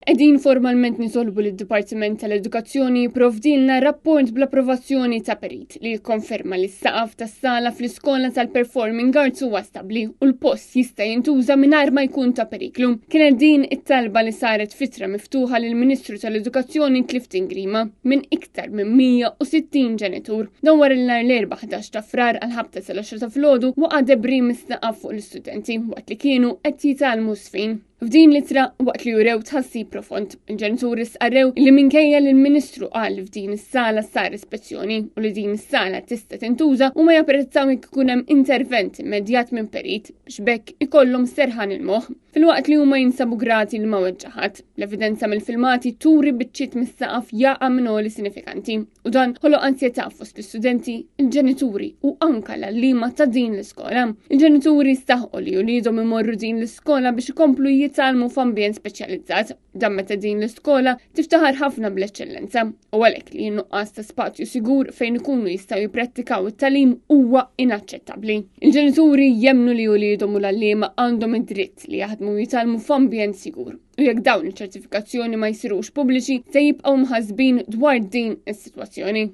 Qegħdin formalment nisolbu lid-Dipartiment tal-Edukazzjoni jipprovdilna rapport bl-approvazzjoni ta' perit li jikkonferma li s-saqaf tas-sala fl-iskola tal-Performing Arts huwa stabbli u l-post jista' jintuża mingħajr ma jkun ta' periklu. Kienet din it-talba li saret fitra miftuħa lill-Ministru tal-Edukazzjoni Clifton Grima minn iktar minn 160 ġenitur. Dan wara l-nhar l-erba' 11 ta' frar għal-ħabta sal-10 ta' filgħodu waqa' debris mis-saqaf fuq l-istudenti waqt li kienu qed jitgħallmu sfin. F'din l-ittra waqt li jurew tħassib profond, il-ġenituri sqarrew li minkejja li l-Ministru qal li f'din is-sala sar ispezzjoni u li din is-sala tista' tintuża huma japprezzaw jekk ikun hemm intervent immedjat minn perit biex bekk ikollhom serħan il-moħħ. Filwaqt li huma jinsabu grati li ma weġġaħat, l-evidenza mill-filmati turi biċċiet mis-saqaf jaqa' minoli sinifikanti u dan ħoloq ansjetà fost l-istudenti, il-ġenituri u anke l-għalliema ta' din l-iskola. Il-ġenituri staħqu li wliedhom imorru din l-iskola biex ikomplu jitalmu f'ambjent speċjalizzat. Dan meta din l-iskola tiftaħar ħafna bl-eċċellenza u għalhekk li n-nuqqas ta' spazju sigur fejn ikunu jistgħu jipprattikaw it-tagħlim huwa inaċċettabbli. Il-ġenituri jemmnu li wliedhom u l-għalliema għandhom id-dritt li jaħdmu jitalmu f'ambjent sigur. U jekk dawn il-ċertifikazzjoni ma jsirux pubbliċi se jibqgħu mħassbin dwar din is-sitwazzjoni.